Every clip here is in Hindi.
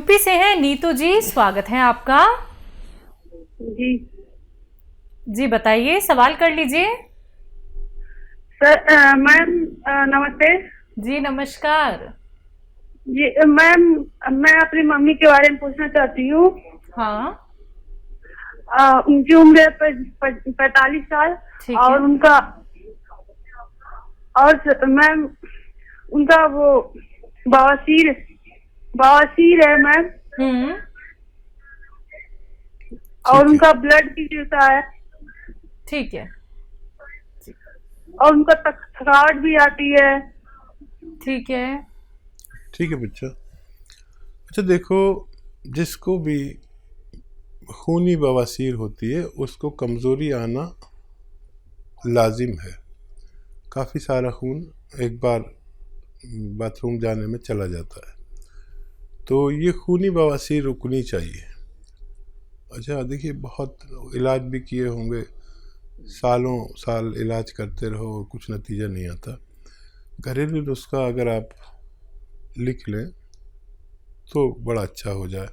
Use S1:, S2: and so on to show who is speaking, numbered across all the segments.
S1: यूपी से हैं नीतू जी, स्वागत है आपका।
S2: जी
S1: जी बताइए, सवाल कर लीजिए।
S2: सर, मैम नमस्ते।
S1: जी नमस्कार।
S2: जी मैम, मैं अपनी मम्मी के बारे में पूछना चाहती हूँ।
S1: हाँ
S2: उनकी उम्र है 45 साल।
S1: ठीक है।
S2: और मैम उनका वो बवासीर बवासीर है मैम।
S1: हम्म।
S2: और उनका ब्लड भी गिरता है।
S1: ठीक है।
S2: और उनका थकावट भी आती है।
S1: ठीक है।
S3: ठीक है बच्चा। अच्छा देखो, जिसको भी खूनी बवासीर होती है उसको कमज़ोरी आना लाजिम है। काफ़ी सारा खून एक बार बाथरूम जाने में चला जाता है, तो ये खूनी बवासीर रुकनी चाहिए। अच्छा देखिए, बहुत इलाज भी किए होंगे, सालों साल इलाज करते रहो, कुछ नतीजा नहीं आता। घरेलू नुस्खा अगर आप लिख लें तो बड़ा अच्छा हो जाए।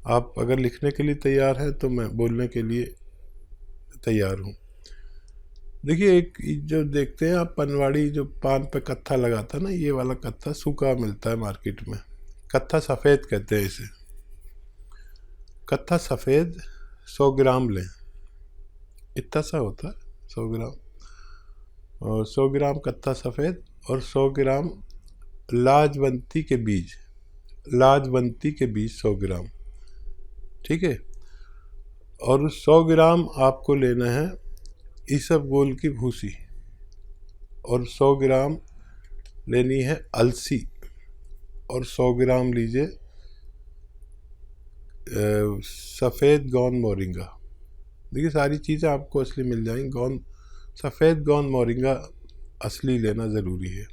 S3: आप अगर लिखने के लिए तैयार हैं तो मैं बोलने के लिए तैयार हूँ। देखिए, एक जो देखते हैं आप, पनवाड़ी जो पान पे कत्था लगाता है ना, ये वाला कत्था सूखा मिलता है मार्केट में। कत्था सफ़ेद कहते हैं इसे। कत्था सफ़ेद 100 ग्राम लें, इतना सा होता है 100 ग्राम। और 100 ग्राम कत्था सफ़ेद और 100 ग्राम लाजवंती के बीज, 100 ग्राम। ठीक है। और 100 ग्राम आपको लेना है इसबगोल की भूसी, और 100 ग्राम लेनी है अलसी, और 100 ग्राम लीजिए सफ़ेद गौन मोरिंगा। देखिए, सारी चीज़ें आपको असली मिल जाएंगी। सफ़ेद गौन मोरिंगा असली लेना ज़रूरी है।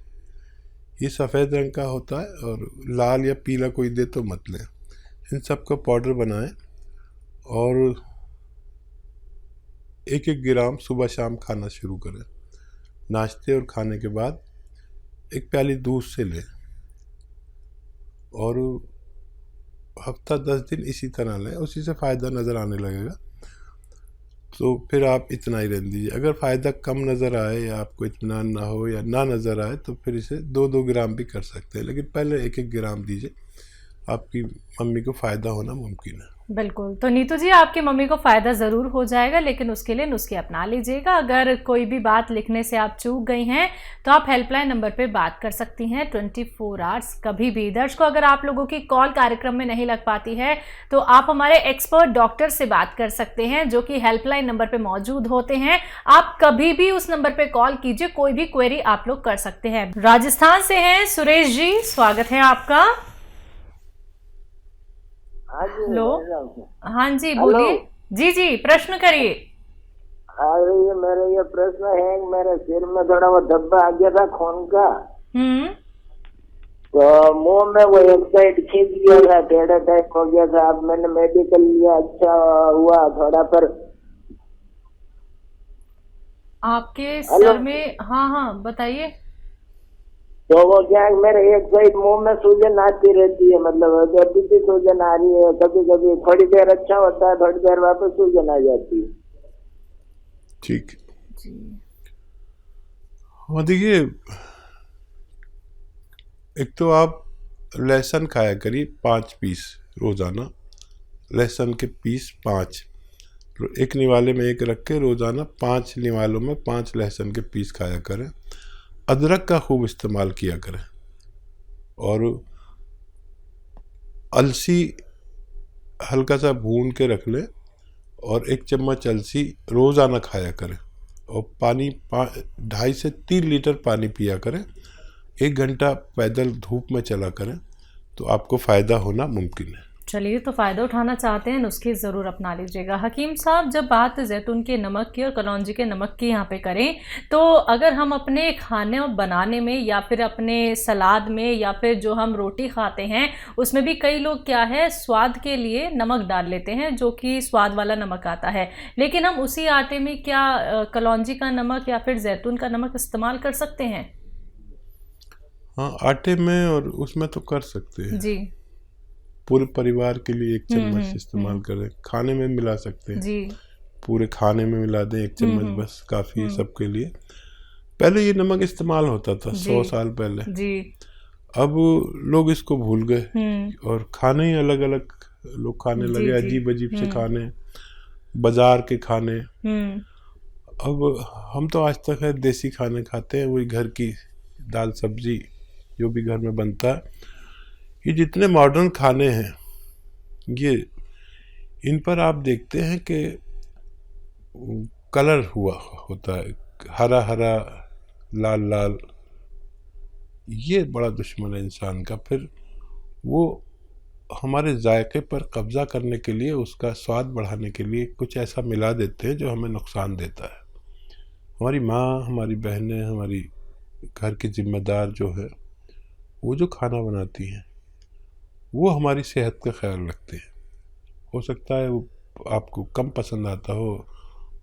S3: ये सफ़ेद रंग का होता है, और लाल या पीला कोई दे तो मत लें। इन सब का पाउडर बनाएं और 1-1 ग्राम सुबह शाम खाना शुरू करें। नाश्ते और खाने के बाद 1 प्याली दूध से लें, और हफ्ता 10 दिन इसी तरह लें, उसी से फ़ायदा नज़र आने लगेगा। तो फिर आप इतना ही रहने दीजिए। अगर फ़ायदा कम नज़र आए या आपको इत्मीनान ना हो या ना नज़र आए तो फिर इसे 2-2 ग्राम भी कर सकते हैं, लेकिन पहले 1-1 ग्राम दीजिए। आपकी मम्मी को फ़ायदा होना मुमकिन है।
S1: बिल्कुल। तो नीतू जी, आपकी मम्मी को फ़ायदा ज़रूर हो जाएगा, लेकिन उसके लिए नुस्खे अपना लीजिएगा। अगर कोई भी बात लिखने से आप चूक गई हैं तो आप हेल्पलाइन नंबर पे बात कर सकती हैं 24 आवर्स कभी भी। दर्शकों, अगर आप लोगों की कॉल कार्यक्रम में नहीं लग पाती है तो आप हमारे एक्सपर्ट डॉक्टर से बात कर सकते हैं, जो कि हेल्पलाइन नंबर पर मौजूद होते हैं। आप कभी भी उस नंबर पर कॉल कीजिए, कोई भी क्वेरी आप लोग कर सकते हैं। राजस्थान से हैं सुरेश जी, स्वागत है आपका। हेलो। हाँ जी बोलिए। जी जी, प्रश्न करिए।
S4: अरे ये मेरा ये प्रश्न है, मेरे सिर में थोड़ा वो धब्बा आ गया था खून का। तो मुंह में वो एक साइड खींच गया था, टेढ़ा टाइप हो गया था। अब मैंने मेडिकल लिया, अच्छा हुआ थोड़ा। पर
S1: आपके सर में, हाँ हाँ बताइए।
S4: तो वो क्या है, मेरे एक साइड मुंह में सूजन आती रहती है, मतलब अभी भी सूजन आ रही है। कभी कभी थोड़ी देर अच्छा होता है, थोड़ी देर वापस सूजन आ जाती है।
S3: ठीक जी। हाँ देखिए, एक तो आप लहसुन खाया करिए 5 पीस रोज़ाना। लहसुन के पीस 5, एक निवाले में एक रख के रोज़ाना 5 निवालों में 5 लहसुन के पीस खाया करें। अदरक का खूब इस्तेमाल किया करें, और अलसी हल्का सा भून के रख लें, और 1 चम्मच अलसी रोज़ाना खाया करें। और पानी 2.5 से 3 लीटर पानी पिया करें। 1 घंटा पैदल धूप में चला करें, तो आपको फ़ायदा होना मुमकिन है।
S1: चलिए, तो फ़ायदा उठाना चाहते हैं, नुस्खे ज़रूर अपना लीजिएगा। हकीम साहब, जब बात जैतून के नमक की और कलौंजी के नमक की यहाँ पे करें, तो अगर हम अपने खाने बनाने में या फिर अपने सलाद में या फिर जो हम रोटी खाते हैं उसमें भी कई लोग क्या है, स्वाद के लिए नमक डाल लेते हैं, जो कि स्वाद वाला नमक आता है। लेकिन हम उसी आटे में क्या कलौंजी का नमक या फिर जैतून का नमक इस्तेमाल कर सकते हैं?
S3: हाँ, आटे में और उसमें तो कर सकते हैं
S1: जी।
S3: पूरे परिवार के लिए 1 चम्मच इस्तेमाल करें। खाने में मिला सकते हैं
S1: जी।
S3: पूरे खाने में मिला दें 1 चम्मच, बस काफ़ी है सबके लिए। पहले ये नमक इस्तेमाल होता था 100 साल पहले
S1: जी।
S3: अब लोग इसको भूल गए और खाने ही अलग अलग लोग खाने लगे, अजीब अजीब से खाने, बाजार के खाने। अब हम तो आज तक है देसी खाने खाते हैं, वही घर की दाल सब्जी जो भी घर में बनता है। ये जितने मॉडर्न खाने हैं ये इन पर आप देखते हैं कि कलर हुआ होता है, हरा हरा लाल लाल, ये बड़ा दुश्मन है इंसान का। फिर वो हमारे जायके पर कब्जा करने के लिए, उसका स्वाद बढ़ाने के लिए कुछ ऐसा मिला देते हैं जो हमें नुकसान देता है। हमारी माँ, हमारी बहनें, हमारी घर की जिम्मेदार जो है वो जो खाना बनाती हैं वो हमारी सेहत का ख्याल रखते हैं। हो सकता है वो आपको कम पसंद आता हो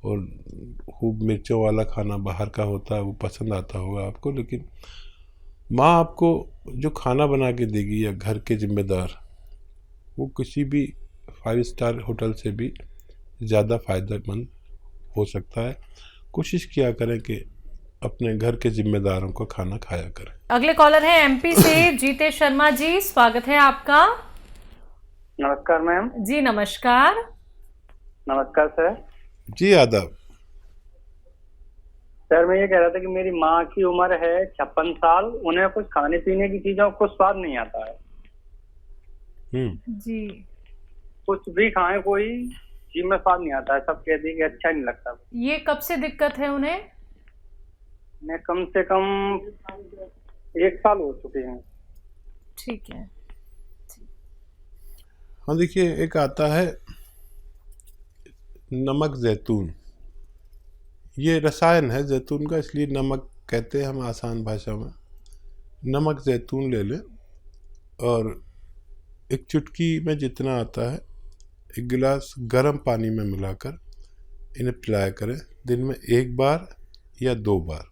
S3: और खूब मिर्चों वाला खाना बाहर का होता है वो पसंद आता होगा आपको, लेकिन माँ आपको जो खाना बना के देगी या घर के जिम्मेदार, वो किसी भी 5 स्टार होटल से भी ज़्यादा फ़ायदेमंद हो सकता है। कोशिश किया करें कि अपने घर के जिम्मेदारों का खाना खाया करें।
S1: अगले कॉलर हैं एमपी से जीतेश शर्मा जी, स्वागत है आपका।
S5: नमस्कार मैम।
S1: जी नमस्कार।
S5: नमस्कार सर।
S3: जी आदाब।
S5: सर मैं ये कह रहा था कि मेरी माँ की उम्र है 56 साल, उन्हें कुछ खाने पीने की चीजों को स्वाद नहीं आता है।
S1: जी।
S5: कुछ भी खाएं कोई चीज में स्वाद नहीं आता है, सब कहते हैं कि अच्छा नहीं लगता।
S1: ये कब से दिक्कत है उन्हें?
S5: मैं कम से कम 1 साल हो चुके हैं।
S1: ठीक है।
S3: हाँ देखिए, एक आता है नमक जैतून, ये रसायन है जैतून का, इसलिए नमक कहते हैं हम आसान भाषा में। नमक जैतून ले लें और एक चुटकी में जितना आता है 1 गिलास गर्म पानी में मिलाकर इन्हें पिलाया करें, दिन में 1 बार या 2 बार।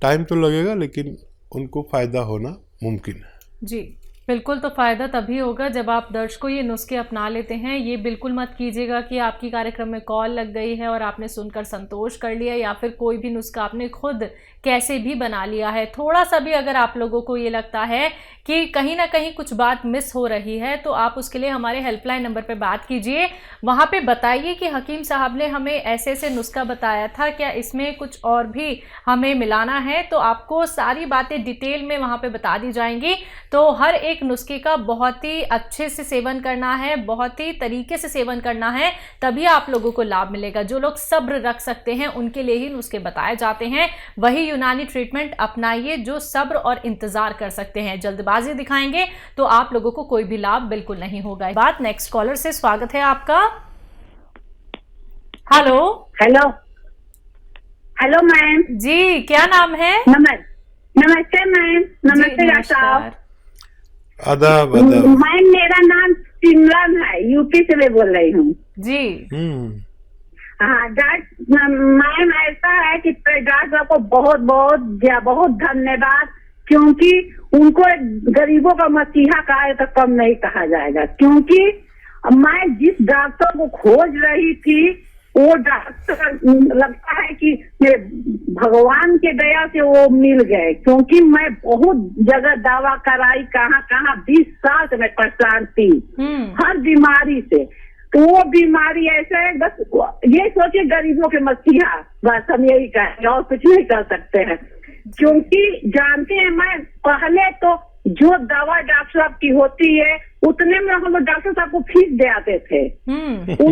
S3: टाइम तो लगेगा लेकिन उनको फ़ायदा होना मुमकिन है।
S1: जी बिल्कुल, तो फ़ायदा तभी होगा जब आप दर्शकों ये नुस्खे अपना लेते हैं। ये बिल्कुल मत कीजिएगा कि आपकी कार्यक्रम में कॉल लग गई है और आपने सुनकर संतोष कर लिया, या फिर कोई भी नुस्खा आपने खुद कैसे भी बना लिया है। थोड़ा सा भी अगर आप लोगों को ये लगता है कि कहीं ना कहीं कुछ बात मिस हो रही है, तो आप उसके लिए हमारे हेल्पलाइन नंबर पे बात कीजिए। वहाँ पे बताइए कि हकीम साहब ने हमें ऐसे ऐसे नुस्खा बताया था, क्या इसमें कुछ और भी हमें मिलाना है? तो आपको सारी बातें डिटेल में वहाँ पे बता दी जाएंगी। तो हर एक नुस्खे का बहुत ही अच्छे से सेवन करना है, बहुत ही तरीके से सेवन करना है, तभी आप लोगों को लाभ मिलेगा। जो लोग सब्र रख सकते हैं उनके लिए ही नुस्खे बताए जाते हैं। वही यूनानी ट्रीटमेंट अपनाइए जो सब्र और इंतजार कर सकते हैं। जल्दबाजी दिखाएंगे तो आप लोगों को कोई भी लाभ बिल्कुल नहीं होगा। बात नेक्स्ट कॉलर से, स्वागत है आपका। हेलो।
S2: हेलो हेलो मैम
S1: जी, क्या नाम है?
S2: नमस्ते मैम। नमस्ते डॉक्टर साहब।
S3: आदाब आदाब।
S2: मैम मेरा नाम सिमरन है, यूपी से मैं बोल रही हूँ
S1: जी।
S2: हाँ डॉक्टर मैम, ऐसा है कि डॉक्टर साहब को बहुत बहुत बहुत धन्यवाद, क्योंकि उनको गरीबों का मसीहा कहा तो कम नहीं कहा जाएगा। क्योंकि मैं जिस डॉक्टर को खोज रही थी वो डॉक्टर लगता है कि भगवान के दया से वो मिल गए, क्योंकि मैं बहुत जगह दवा कराई, कहाँ 20 साल से मैं परेशान थी हर बीमारी से। तो वो बीमारी ऐसा है, बस ये सोचिए गरीबों के मसीहा, बस हम यही कहेंगे और कुछ नहीं कर सकते हैं। क्योंकि जानते हैं, मैं पहले तो जो दवा डॉक्टर साहब की होती है उतने में हम लोग डॉक्टर साहब को फीस दे आते थे।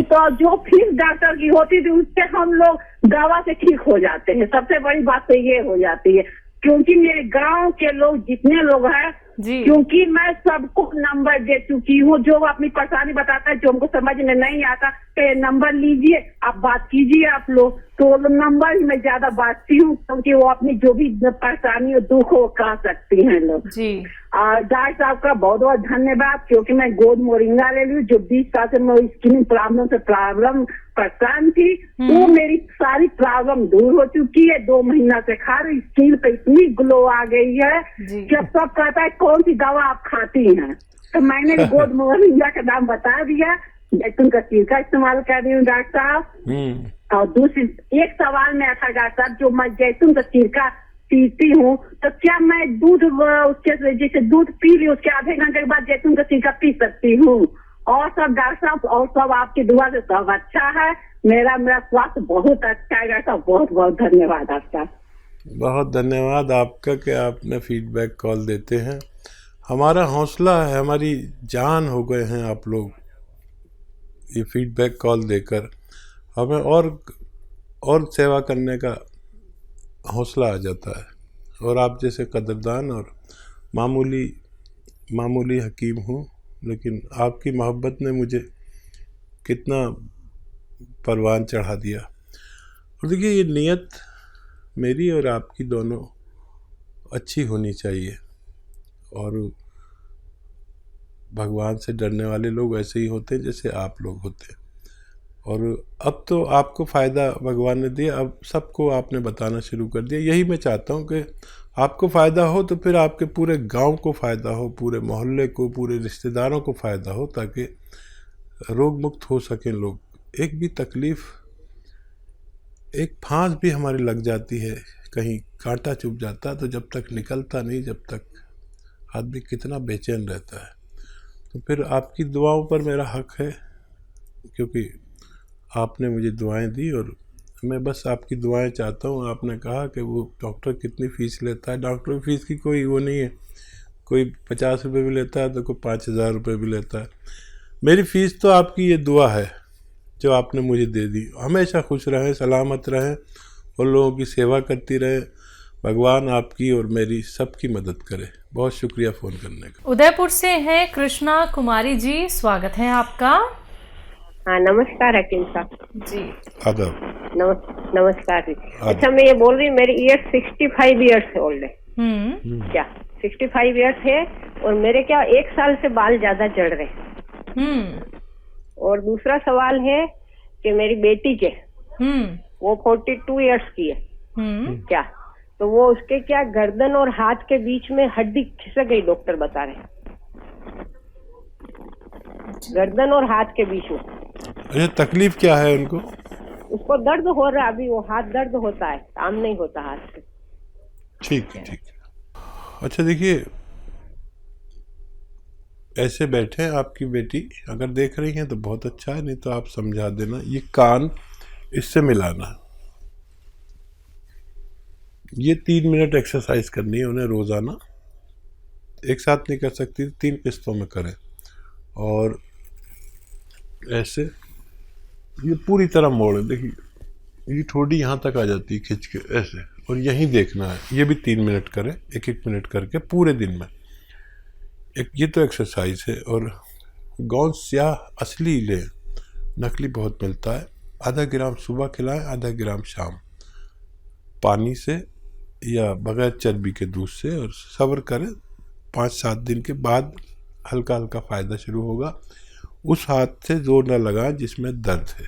S2: तो जो फीस डॉक्टर की होती थी उससे हम लोग दवा से ठीक हो जाते हैं। सबसे बड़ी बात तो ये हो जाती है, क्योंकि मेरे गांव के लोग जितने लोग हैं, क्योंकि मैं सबको नंबर दे चुकी हूँ, जो अपनी परेशानी बताता है, जो हमको समझ में नहीं आता तो नंबर लीजिए, आप बात कीजिए आप लोग। तो नंबर ही मैं ज्यादा बांटती हूँ, क्योंकि वो अपनी जो भी परेशानी और दुख हो कह सकती हैं लोग। डॉक्टर साहब का बहुत बहुत धन्यवाद, क्योंकि मैं गोद मोरिंगा ले ली, जो 20 साल से मैं स्किन प्रॉब्लम से परेशान थी, वो मेरी सारी प्रॉब्लम दूर हो चुकी है। 2 महीना से खा रही, स्किन पे इतनी ग्लो आ गई है कि अब सब कहता है कौन सी दवा आप खाती हैं। तो मैंने भी गोद मोरिंगा का नाम बता दिया। जैतून का सिरका इस्तेमाल कर रही हूँ डॉक्टर साहब। और दूसरी एक सवाल में था डॉक्टर साहब, जो मैं जैतून का सिरका पीती हूँ तो क्या मैं दूध उसके जैसे दूध पी ली उसके आधे घंटे के बाद जैतून का सिरका पी सकती हूँ? और सब डॉक्टर साहब, और सब आपकी दुआ से सब अच्छा है। मेरा स्वास्थ्य बहुत अच्छा है डॉक्टर साहब। बहुत बहुत धन्यवाद आपका।
S3: बहुत धन्यवाद आपका कि आपने फीडबैक कॉल देते हैं। हमारा हौसला है, हमारी जान हो गए हैं आप लोग। ये फीडबैक कॉल देकर हमें और सेवा करने का हौसला आ जाता है। और आप जैसे कदरदान और मामूली हकीम हूँ, लेकिन आपकी मोहब्बत ने मुझे कितना परवान चढ़ा दिया। और देखिए, ये नीयत मेरी और आपकी दोनों अच्छी होनी चाहिए। और भगवान से डरने वाले लोग ऐसे ही होते हैं जैसे आप लोग होते हैं। और अब तो आपको फ़ायदा भगवान ने दिया, अब सबको आपने बताना शुरू कर दिया। यही मैं चाहता हूँ कि आपको फ़ायदा हो तो फिर आपके पूरे गांव को फ़ायदा हो, पूरे मोहल्ले को, पूरे रिश्तेदारों को फ़ायदा हो, ताकि रोग मुक्त हो सकें लोग। एक भी तकलीफ़, एक फांस भी हमारी लग जाती है, कहीं कांटा चुभ जाता, तो जब तक निकलता नहीं, जब तक आदमी कितना बेचैन रहता है। तो फिर आपकी दुआओं पर मेरा हक है, क्योंकि आपने मुझे दुआएं दी और मैं बस आपकी दुआएं चाहता हूँ। आपने कहा कि वो डॉक्टर कितनी फ़ीस लेता है, डॉक्टर की फ़ीस की कोई वो नहीं है, कोई 50 रुपये भी लेता है तो कोई 5000 रुपये भी लेता है। मेरी फ़ीस तो आपकी ये दुआ है जो आपने मुझे दे दी। हमेशा खुश रहें, सलामत रहें और लोगों की सेवा करती रहें। भगवान आपकी और मेरी सबकी मदद करे। बहुत शुक्रिया फ़ोन करने का।
S1: उदयपुर से हैं कृष्णा कुमारी जी, स्वागत है आपका।
S6: हाँ, नमस्कार हकीम साहब
S1: जी।
S3: आदाब।
S6: नमस्कार जी। अच्छा, मैं ये बोल रही हूँ, मेरी ईयर 65 ईयर्स ओल्ड है। क्या 65 ईयर्स है? और मेरे क्या 1 साल से बाल ज्यादा झड़ रहे। और दूसरा सवाल है कि मेरी बेटी के वो 42 ईयर्स की है। क्या तो वो उसके क्या गर्दन और हाथ के बीच में हड्डी खिसक गई, डॉक्टर बता रहे, गर्दन और हाथ के बीच में।
S3: अच्छा, तकलीफ क्या है उनको?
S6: उसको दर्द हो रहा है अभी, वो हाथ दर्द होता है, काम नहीं होता हाथ से।
S3: ठीक है, ठीक है। अच्छा देखिए, ऐसे बैठे हैं, आपकी बेटी अगर देख रही हैं तो बहुत अच्छा है, नहीं तो आप समझा देना। ये कान इससे मिलाना, ये 3 मिनट एक्सरसाइज करनी है उन्हें रोज़ाना। एक साथ नहीं कर सकती, 3 किस्तों में करें। और ऐसे ये पूरी तरह मोड़े, देखिए ये ठोड़ी यहाँ तक आ जाती है खिंच के ऐसे, और यहीं देखना है। ये भी 3 मिनट करें, 1-1 मिनट करके पूरे दिन में। एक ये तो एक्सरसाइज है। और गोंद स्याह असली लें, नकली बहुत मिलता है। आधा ग्राम सुबह खिलाएं, आधा ग्राम शाम, पानी से या बगैर चर्बी के दूध से। और सब्र करें, 5-7 दिन के बाद हल्का हल्का फ़ायदा शुरू होगा। उस हाथ से जोर न लगाएं जिसमें दर्द है,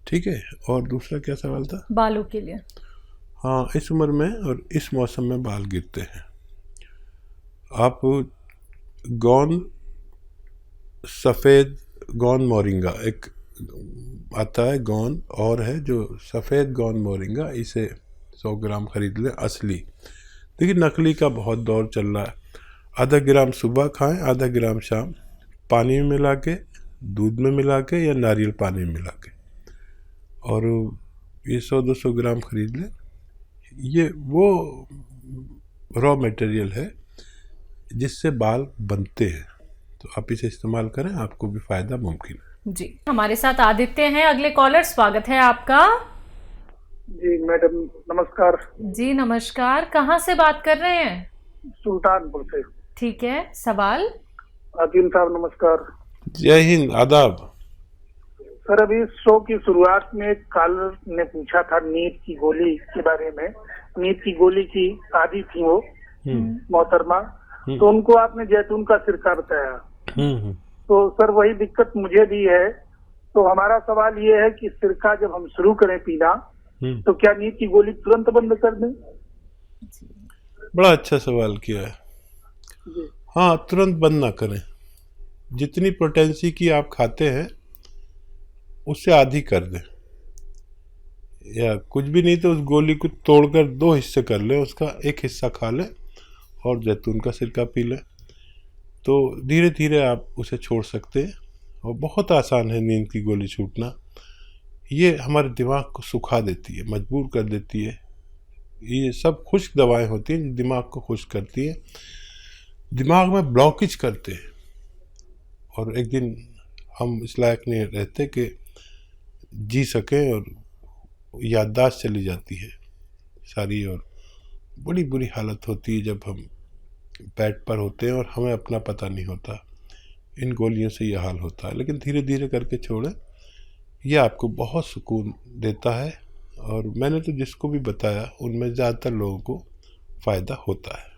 S3: ठीक है। और दूसरा क्या सवाल था?
S1: बालों के लिए।
S3: हाँ, इस उम्र में और इस मौसम में बाल गिरते हैं। आप गोंद, सफ़ेद गोंद मोरिंगा एक आता है गोंद, और है जो सफ़ेद गोंद मोरिंगा, इसे 100 ग्राम खरीद लें असली। देखिए नकली का बहुत दौर चल रहा है। आधा ग्राम सुबह खाएं, आधा ग्राम शाम, पानी में मिला के, दूध में मिला के या नारियल पानी में मिला के। और ये 100-200 ग्राम खरीद लें। ये वो रॉ मटेरियल है जिससे बाल बनते हैं, तो आप इसे इस्तेमाल करें, आपको भी फ़ायदा मुमकिन है।
S1: जी, हमारे साथ आदित्य हैं अगले कॉलर, स्वागत है आपका।
S7: जी मैडम नमस्कार।
S1: जी नमस्कार, कहाँ से बात कर रहे हैं?
S7: सुल्तानपुर से।
S1: ठीक है, सवाल।
S7: हकीम साहब नमस्कार।
S3: जय हिंद, आदाब।
S7: सर, अभी शो की शुरुआत में कॉलर ने पूछा था नींद की गोली के बारे में। नींद की गोली की आदी थी वो मोहतरमा, तो उनको आपने जैतून का सिरका बताया। तो सर वही दिक्कत मुझे भी है। तो हमारा सवाल ये है कि सिरका जब हम शुरू करें पीना तो क्या नींद की गोली तुरंत बंद कर दें?
S3: बड़ा अच्छा सवाल किया है। हाँ, तुरंत बंद ना करें। जितनी पोटेंसी की आप खाते हैं उससे आधी कर दें, या कुछ भी नहीं तो उस गोली को तोड़कर 2 हिस्से कर लें, उसका एक हिस्सा खा लें और जैतून का सिरका पी लें। तो धीरे धीरे आप उसे छोड़ सकते हैं और बहुत आसान है नींद की गोली छूटना। ये हमारे दिमाग को सुखा देती है, मजबूर कर देती है। ये सब खुश्क दवाएं होती हैं जो दिमाग को खुश्क करती हैं, दिमाग में ब्लॉकेज करते हैं, और एक दिन हम इस लायक नहीं रहते कि जी सकें, और याददाश्त चली जाती है सारी, और बड़ी बुरी हालत होती है जब हम बेड पर होते हैं और हमें अपना पता नहीं होता। इन गोलियों से यह हाल होता है, लेकिन धीरे धीरे करके छोड़ें, यह आपको बहुत सुकून देता है। और मैंने तो जिसको भी बताया उनमें ज़्यादातर लोगों को फ़ायदा होता है।